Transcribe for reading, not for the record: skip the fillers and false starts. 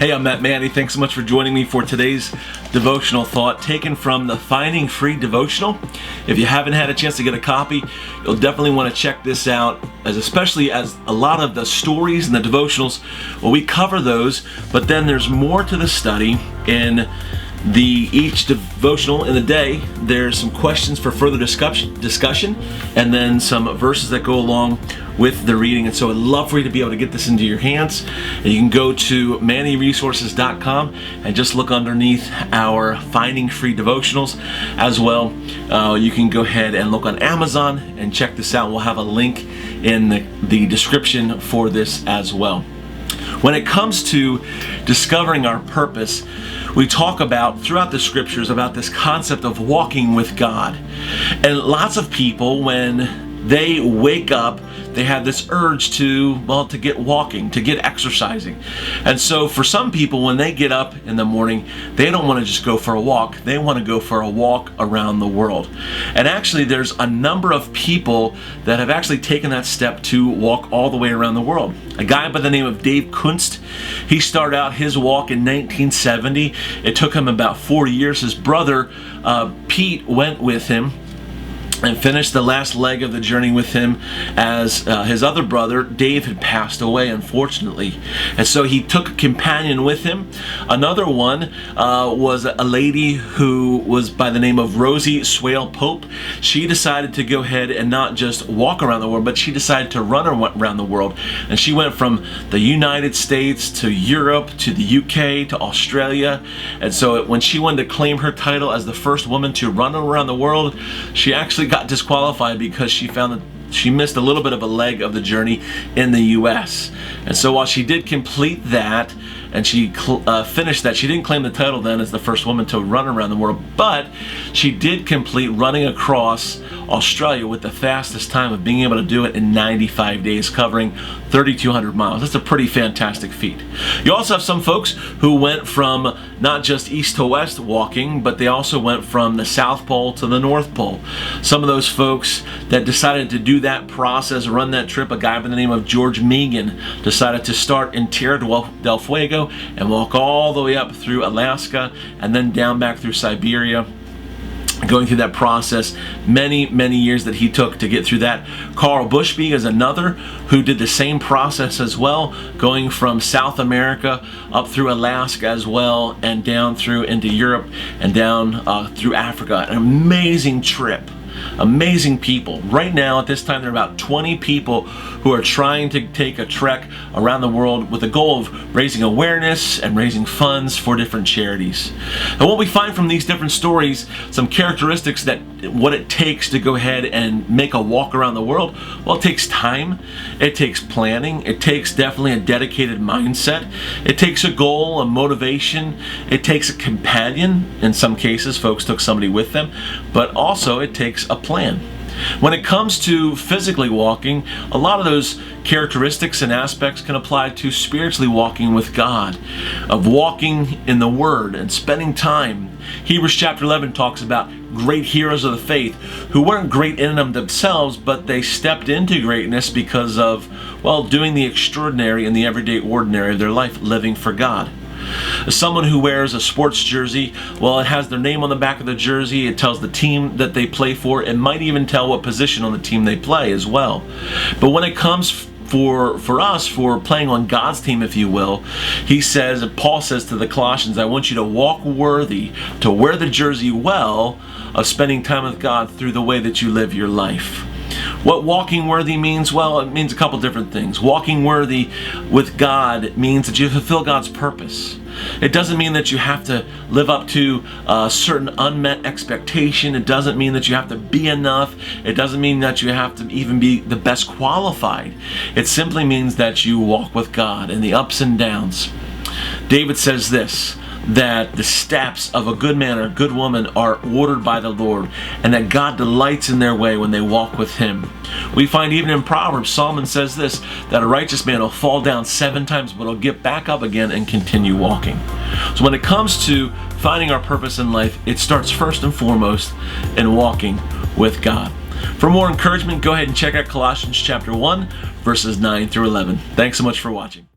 Hey, I'm Matt Manny. Thanks so much for joining me for today's devotional thought taken from the Finding Free Devotional. If you haven't had a chance to get a copy, you'll definitely want to check this out, especially as a lot of the stories and the devotionals, well, we cover those, but then there's more to the study. In each devotional in the day, there's some questions for further discussion, and then some verses that go along with the reading. And so I'd love for you to be able to get this into your hands. And you can go to mannyresources.com and just look underneath our Finding Free Devotionals as well. You can go ahead and look on Amazon and check this out. We'll have a link in the description for this as well. When it comes to discovering our purpose, we talk about throughout the scriptures about this concept of walking with God. And lots of people, when they wake up, they have this urge to get walking, to get exercising. And so for some people, when they get up in the morning, they don't want to just go for a walk. They want to go for a walk around the world. And actually, there's a number of people that have actually taken that step to walk all the way around the world. A guy by the name of Dave Kunst, he started out his walk in 1970. It took him about 4 years. His brother, Pete, went with him and finished the last leg of the journey with him, as his other brother, Dave, had passed away, unfortunately. And so he took a companion with him. Another one was a lady who was by the name of Rosie Swale Pope. She decided to go ahead and not just walk around the world, but she decided to run around the world. And she went from the United States to Europe to the UK to Australia. And so when she wanted to claim her title as the first woman to run around the world, she actually got disqualified because she found that she missed a little bit of a leg of the journey in the US. And so while she did complete that and she finished that, she didn't claim the title then as the first woman to run around the world, but she did complete running across Australia with the fastest time of being able to do it in 95 days, covering 3,200 miles. That's a pretty fantastic feat. You also have some folks who went from not just east to west walking, but they also went from the South Pole to the North Pole. Some of those folks that decided to do that process, run that trip, a guy by the name of George Megan decided to start in Tierra del Fuego and walk all the way up through Alaska and then down back through Siberia, going through that process, many years that he took to get through that. Carl Bushby is another who did the same process as well, going from South America up through Alaska as well, and down through into Europe and down through Africa. An amazing trip. Amazing people. Right now at this time there are about 20 people who are trying to take a trek around the world with the goal of raising awareness and raising funds for different charities. And what we find from these different stories, some characteristics that what it takes to go ahead and make a walk around the world, well, it takes time, it takes planning, it takes definitely a dedicated mindset, it takes a goal, a motivation, it takes a companion. In some cases folks took somebody with them, but also it takes a plan. When it comes to physically walking, a lot of those characteristics and aspects can apply to spiritually walking with God, of walking in the Word and spending time. Hebrews chapter 11 talks about great heroes of the faith who weren't great in them themselves, but they stepped into greatness because of, doing the extraordinary in the everyday ordinary of their life, living for God. Someone who wears a sports jersey, it has their name on the back of the jersey, it tells the team that they play for, it might even tell what position on the team they play as well. But when it comes for us, for playing on God's team, if you will, Paul says to the Colossians, I want you to walk worthy, to wear the jersey well, of spending time with God through the way that you live your life. What walking worthy means? Well, it means a couple different things. Walking worthy with God means that you fulfill God's purpose. It doesn't mean that you have to live up to a certain unmet expectation. It doesn't mean that you have to be enough. It doesn't mean that you have to even be the best qualified. It simply means that you walk with God in the ups and downs. David says this, that the steps of a good man or a good woman are ordered by the Lord, and that God delights in their way when they walk with Him. We find even in Proverbs, Solomon says this, that a righteous man will fall down 7 times, but he'll get back up again and continue walking. So when it comes to finding our purpose in life, it starts first and foremost in walking with God. For more encouragement, go ahead and check out Colossians chapter 1, verses 9 through 11. Thanks so much for watching.